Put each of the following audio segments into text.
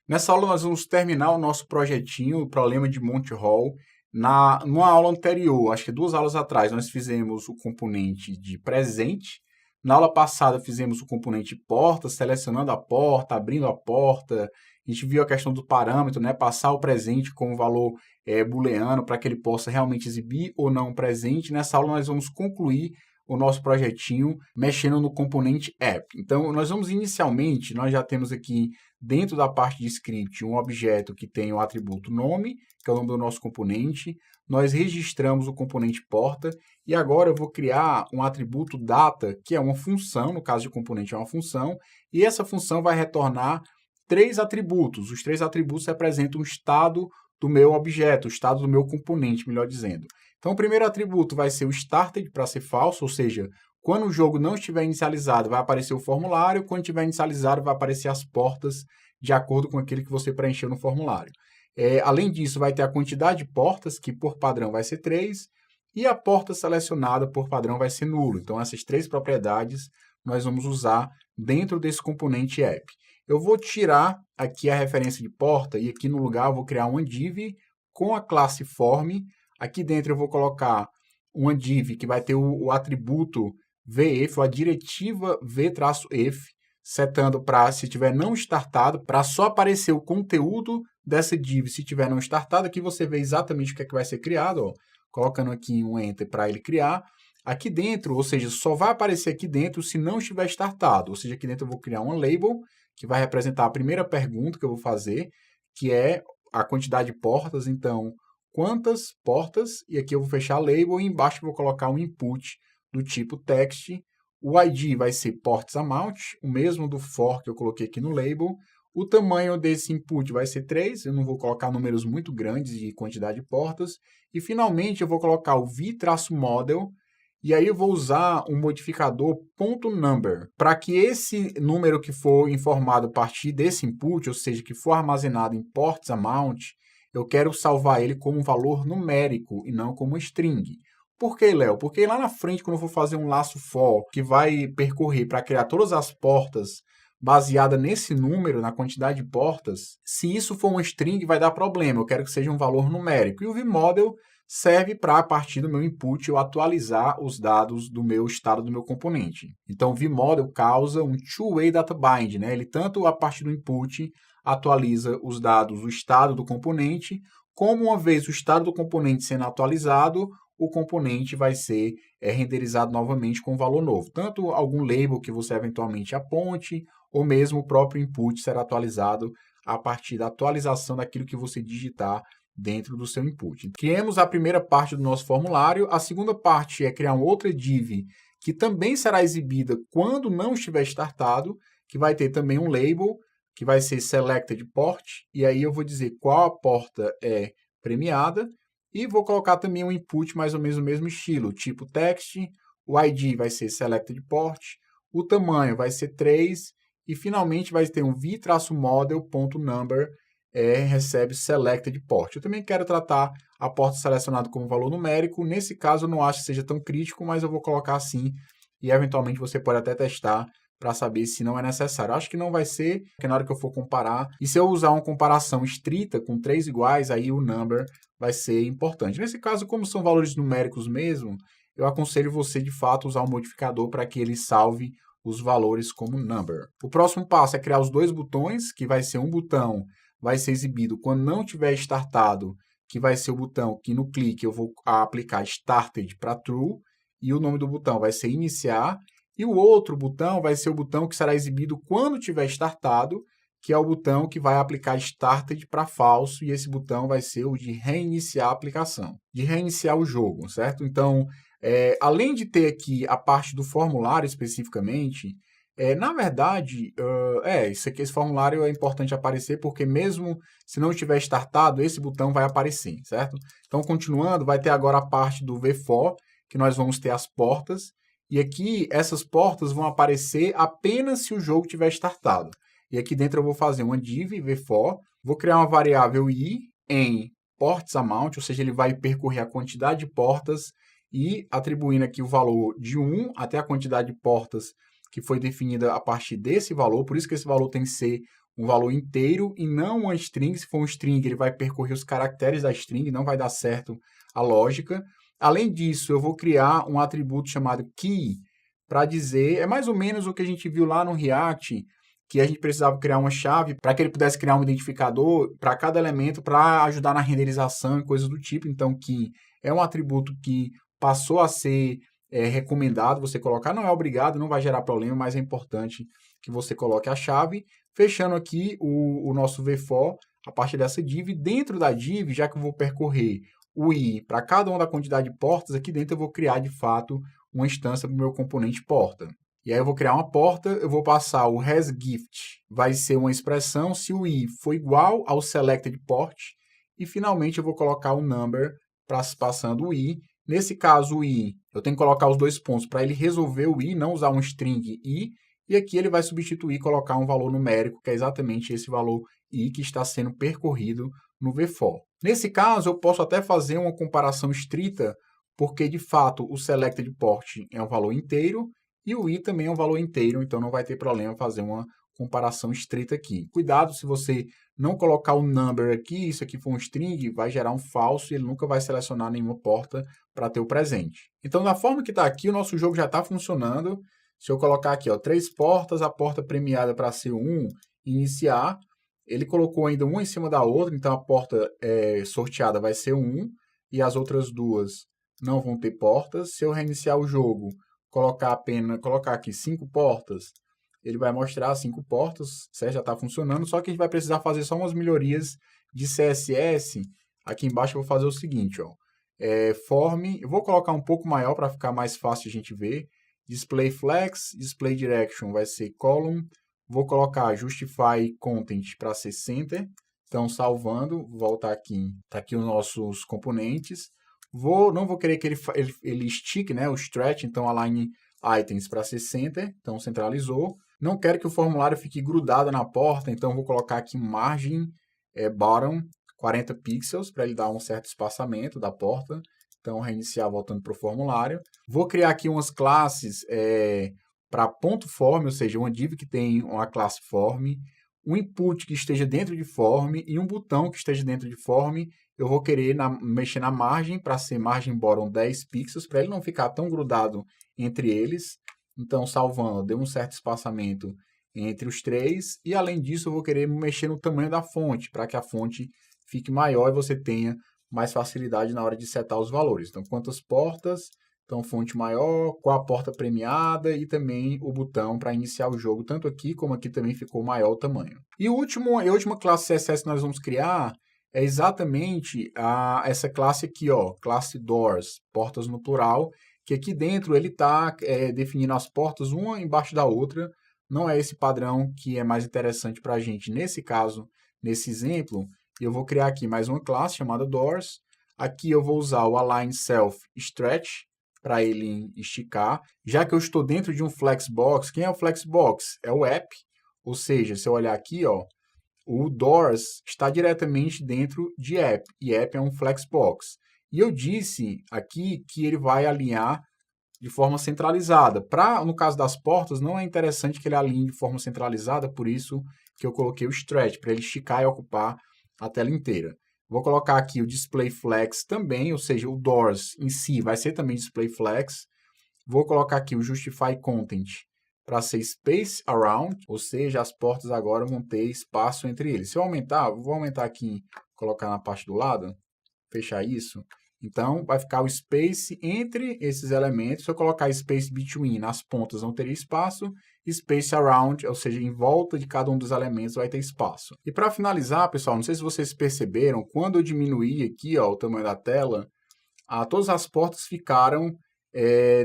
Nessa aula nós vamos terminar o nosso projetinho, o problema de Monty Hall. Numa aula anterior, acho que 2 aulas atrás, nós fizemos o componente de presente. Na aula passada fizemos o componente porta, selecionando a porta, abrindo a porta. A gente viu a questão do parâmetro, né? Passar o presente como valor booleano para que ele possa realmente exibir ou não o presente. Nessa aula nós vamos concluir o nosso projetinho mexendo no componente app. Então, nós já temos aqui dentro da parte de script um objeto que tem o atributo nome, que é o nome do nosso componente. Nós registramos o componente porta e agora eu vou criar um atributo data, que é uma função, no caso de componente é uma função, e essa função vai retornar 3 atributos. Os 3 atributos representam o estado do meu objeto, o estado do meu componente, melhor dizendo. Então, o primeiro atributo vai ser o started, para ser falso, ou seja, quando o jogo não estiver inicializado, vai aparecer o formulário, quando estiver inicializado, vai aparecer as portas de acordo com aquilo que você preencheu no formulário. Além disso, vai ter a quantidade de portas, que por padrão vai ser 3, e a porta selecionada por padrão vai ser nulo. Então, essas 3 propriedades nós vamos usar dentro desse componente app. Eu vou tirar aqui a referência de porta e aqui no lugar eu vou criar uma div com a classe form. Aqui dentro eu vou colocar uma div que vai ter o atributo vF, ou a diretiva v-if, setando para, se tiver não startado, para só aparecer o conteúdo dessa div se tiver não startado. Aqui você vê exatamente o que é que vai ser criado, ó, colocando aqui um enter para ele criar. Aqui dentro, ou seja, só vai aparecer aqui dentro se não estiver startado, ou seja, aqui dentro eu vou criar uma label que vai representar a primeira pergunta que eu vou fazer, que é a quantidade de portas. Então, quantas portas, e aqui eu vou fechar a label e embaixo eu vou colocar um input do tipo text. O ID vai ser ports amount, o mesmo do for que eu coloquei aqui no label. O tamanho desse input vai ser 3, eu não vou colocar números muito grandes de quantidade de portas. E finalmente eu vou colocar o v-model, e aí eu vou usar um modificador .number, para que esse número que for informado a partir desse input, ou seja, que for armazenado em ports amount, eu quero salvar ele como um valor numérico e não como string. Por que, Léo? Porque lá na frente, quando eu for fazer um laço for que vai percorrer para criar todas as portas baseada nesse número, na quantidade de portas, se isso for um string, vai dar problema. Eu quero que seja um valor numérico. E o vModel serve para, a partir do meu input, eu atualizar os dados do meu estado do meu componente. Então, o vModel causa um two-way data bind, né? Ele tanto a partir do input atualiza os dados, o estado do componente, como uma vez o estado do componente sendo atualizado, o componente vai ser renderizado novamente com um valor novo. Tanto algum label que você eventualmente aponte, ou mesmo o próprio input será atualizado a partir da atualização daquilo que você digitar dentro do seu input. Criamos a primeira parte do nosso formulário. A segunda parte é criar uma outra div que também será exibida quando não estiver startado, que vai ter também um label, que vai ser selected port, e aí eu vou dizer qual a porta é premiada, e vou colocar também um input mais ou menos no mesmo estilo, tipo text, o ID vai ser selected port, o tamanho vai ser 3, e finalmente vai ter um v-model.number, recebe selected port. Eu também quero tratar a porta selecionada como valor numérico. Nesse caso, eu não acho que seja tão crítico, mas eu vou colocar assim, e eventualmente você pode até testar para saber se não é necessário. Eu acho que não vai ser, porque na hora que eu for comparar, e se eu usar uma comparação estrita com 3 iguais, aí o number vai ser importante. Nesse caso, como são valores numéricos mesmo, eu aconselho você, de fato, usar um modificador para que ele salve os valores como number. O próximo passo é criar os 2 botões, que vai ser um botão vai ser exibido quando não tiver startado, que vai ser o botão que no clique eu vou aplicar started para true, e o nome do botão vai ser iniciar, e o outro botão vai ser o botão que será exibido quando tiver startado, que é o botão que vai aplicar started para falso, e esse botão vai ser o de reiniciar a aplicação, de reiniciar o jogo, certo? Então, além de ter aqui a parte do formulário especificamente, na verdade, esse formulário é importante aparecer, porque mesmo se não estiver startado, esse botão vai aparecer, certo? Então, continuando, vai ter agora a parte do vFor, que nós vamos ter as portas, e aqui essas portas vão aparecer apenas se o jogo tiver startado. E aqui dentro eu vou fazer uma div vFor, vou criar uma variável i em ports amount, ou seja, ele vai percorrer a quantidade de portas e atribuindo aqui o valor de 1 até a quantidade de portas que foi definida a partir desse valor. Por isso que esse valor tem que ser um valor inteiro e não uma string. Se for um string, ele vai percorrer os caracteres da string, não vai dar certo a lógica. Além disso, eu vou criar um atributo chamado key para dizer, é mais ou menos o que a gente viu lá no React, que a gente precisava criar uma chave para que ele pudesse criar um identificador para cada elemento para ajudar na renderização e coisas do tipo. Então, key é um atributo que passou a ser recomendado você colocar, não é obrigado, não vai gerar problema, mas é importante que você coloque a chave. Fechando aqui o nosso v-for, a partir dessa div, dentro da div, já que eu vou percorrer o i para cada uma da quantidade de portas, aqui dentro eu vou criar, de fato, uma instância para o meu componente porta. E aí eu vou criar uma porta, eu vou passar o hasGift, vai ser uma expressão se o i for igual ao selected port, e finalmente eu vou colocar o number passando o i. Nesse caso, o i, eu tenho que colocar os dois pontos para ele resolver o i, não usar um string i, e aqui ele vai substituir, colocar um valor numérico, que é exatamente esse valor i que está sendo percorrido no v-for. Nesse caso, eu posso até fazer uma comparação estrita, porque, de fato, o selected port é um valor inteiro e o i também é um valor inteiro, então não vai ter problema fazer uma comparação estrita aqui. Cuidado se você não colocar o number aqui, isso aqui for um string, vai gerar um falso e ele nunca vai selecionar nenhuma porta para ter o presente. Então, da forma que está aqui, o nosso jogo já está funcionando. Se eu colocar aqui, ó, 3 portas, a porta premiada para ser 1, iniciar, ele colocou ainda uma em cima da outra, então a porta sorteada vai ser 1 e as outras duas não vão ter portas. Se eu reiniciar o jogo, colocar aqui 5 portas, ele vai mostrar 5 portas, certo? Já está funcionando, só que a gente vai precisar fazer só umas melhorias de CSS. Aqui embaixo eu vou fazer o seguinte, ó, form, eu vou colocar um pouco maior para ficar mais fácil de a gente ver. Display flex, display direction vai ser column, vou colocar justify content para ser center. Então, salvando, voltar aqui, tá aqui os nossos componentes. Não vou querer que ele stick, né, o stretch, então align items para ser center, então centralizou. Não quero que o formulário fique grudado na porta, então vou colocar aqui margem bottom 40 pixels para ele dar um certo espaçamento da porta. Então, reiniciar voltando para o formulário. Vou criar aqui umas classes para ponto form, ou seja, uma div que tem uma classe form, um input que esteja dentro de form e um botão que esteja dentro de form. Eu vou querer mexer na margem para ser margem bottom 10 pixels, para ele não ficar tão grudado entre eles. Então, salvando, deu um certo espaçamento entre os três. E, além disso, eu vou querer mexer no tamanho da fonte, para que a fonte fique maior e você tenha mais facilidade na hora de setar os valores. Então, quantas portas, então fonte maior, qual a porta premiada e também o botão para iniciar o jogo, tanto aqui como aqui também ficou maior o tamanho. E a última classe CSS que nós vamos criar é exatamente essa classe aqui, ó, classe doors, portas no plural, que aqui dentro ele está definindo as portas uma embaixo da outra. Não é esse padrão que é mais interessante para a gente nesse caso, nesse exemplo. Eu vou criar aqui mais uma classe chamada doors. Aqui eu vou usar o align self stretch para ele esticar. Já que eu estou dentro de um flexbox, quem é o flexbox? É o app. Ou seja, se eu olhar aqui, ó, o doors está diretamente dentro de app. E app é um flexbox. E eu disse aqui que ele vai alinhar de forma centralizada. No caso das portas, não é interessante que ele alinhe de forma centralizada, por isso que eu coloquei o stretch, para ele esticar e ocupar a tela inteira. Vou colocar aqui o display flex também, ou seja, o doors em si vai ser também display flex. Vou colocar aqui o justify content para ser space around, ou seja, as portas agora vão ter espaço entre eles. Se eu aumentar, vou aumentar aqui, colocar na parte do lado, fechar isso. Então, vai ficar o space entre esses elementos. Se eu colocar space between, nas pontas não teria espaço. Space around, ou seja, em volta de cada um dos elementos vai ter espaço. E para finalizar, pessoal, não sei se vocês perceberam, quando eu diminuí aqui, ó, o tamanho da tela, todas as portas ficaram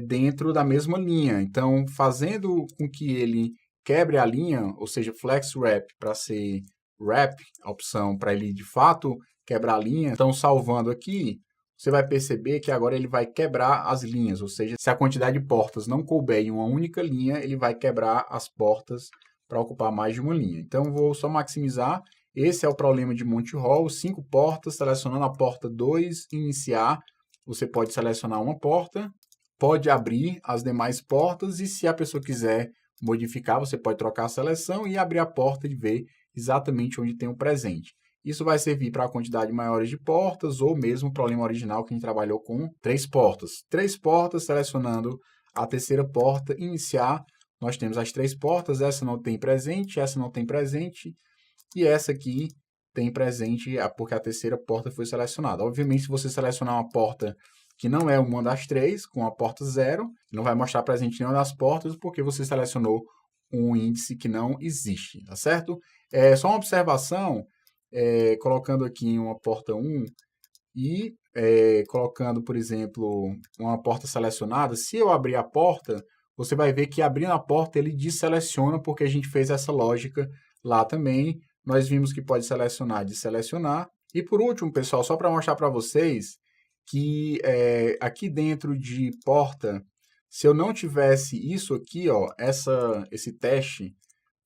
dentro da mesma linha. Então, fazendo com que ele quebre a linha, ou seja, flex wrap para ser wrap, a opção para ele de fato quebrar a linha. Então, salvando aqui, você vai perceber que agora ele vai quebrar as linhas, ou seja, se a quantidade de portas não couber em uma única linha, ele vai quebrar as portas para ocupar mais de uma linha. Então, vou só maximizar. Esse é o problema de Monty-Hall, 5 portas, selecionando a porta 2, iniciar, você pode selecionar uma porta, pode abrir as demais portas e se a pessoa quiser modificar, você pode trocar a seleção e abrir a porta e ver exatamente onde tem o presente. Isso vai servir para a quantidade maior de portas ou mesmo o problema original que a gente trabalhou com 3 portas. 3 portas, selecionando a terceira porta, iniciar, nós temos as 3 portas, essa não tem presente e essa aqui tem presente porque a terceira porta foi selecionada. Obviamente, se você selecionar uma porta que não é uma das 3, com a porta 0, não vai mostrar presente nenhuma das portas porque você selecionou um índice que não existe, tá certo? Só uma observação, colocando aqui uma porta 1 e colocando, por exemplo, uma porta selecionada, se eu abrir a porta, você vai ver que abrindo a porta ele deseleciona porque a gente fez essa lógica lá também. Nós vimos que pode selecionar, desselecionar. E por último, pessoal, só para mostrar para vocês que aqui dentro de porta, se eu não tivesse isso aqui, ó, esse teste,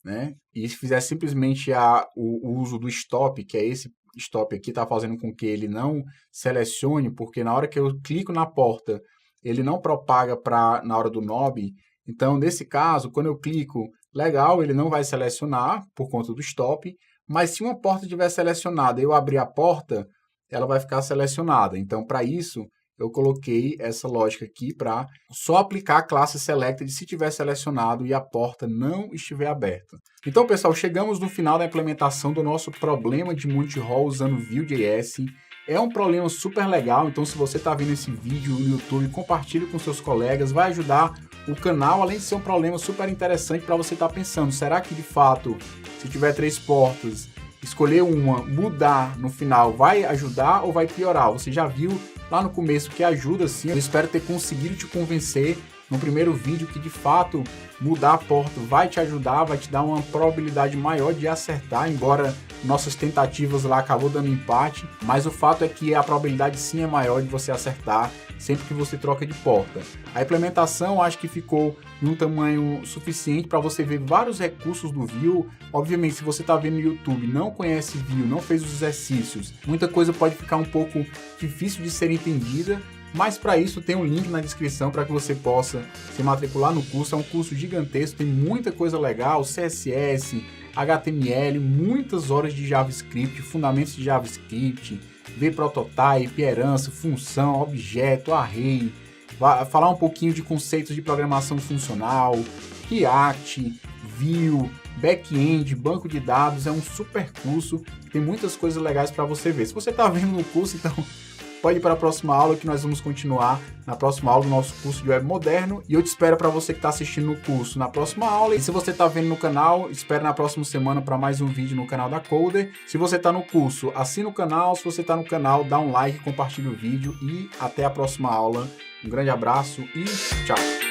né, e fizesse simplesmente o uso do stop, que é esse stop aqui, está fazendo com que ele não selecione, porque na hora que eu clico na porta, ele não propaga na hora do knob. Então, nesse caso, quando eu clico, legal, ele não vai selecionar por conta do stop, mas se uma porta estiver selecionada e eu abrir a porta, ela vai ficar selecionada. Então, para isso, eu coloquei essa lógica aqui para só aplicar a classe selected se tiver selecionado e a porta não estiver aberta. Então, pessoal, chegamos no final da implementação do nosso problema de multi-role usando Vue.js. É um problema super legal, então se você está vendo esse vídeo no YouTube, compartilhe com seus colegas, vai ajudar o canal, além de ser um problema super interessante para você estar pensando, será que de fato, se tiver 3 portas, escolher uma, mudar no final, vai ajudar ou vai piorar? Você já viu lá no começo que ajuda sim. Eu espero ter conseguido te convencer no primeiro vídeo que de fato mudar a porta vai te ajudar, vai te dar uma probabilidade maior de acertar, embora nossas tentativas lá acabou dando empate, mas o fato é que a probabilidade sim é maior de você acertar sempre que você troca de porta. A implementação acho que ficou em um tamanho suficiente para você ver vários recursos do Vue. Obviamente, se você está vendo no YouTube, não conhece Vue, não fez os exercícios, muita coisa pode ficar um pouco difícil de ser entendida, mas para isso tem um link na descrição para que você possa se matricular no curso. É um curso gigantesco, tem muita coisa legal, CSS, HTML, muitas horas de JavaScript, fundamentos de JavaScript, vPrototype, herança, função, objeto, array, falar um pouquinho de conceitos de programação funcional, React, Vue, back-end, banco de dados. É um super curso, tem muitas coisas legais para você ver. Se você está vendo no curso, então pode ir para a próxima aula que nós vamos continuar na próxima aula do nosso curso de Web Moderno. E eu te espero para você que está assistindo no curso na próxima aula. E se você está vendo no canal, espere na próxima semana para mais um vídeo no canal da Coder. Se você está no curso, assina o canal. Se você está no canal, dá um like, compartilha o vídeo e até a próxima aula. Um grande abraço e tchau!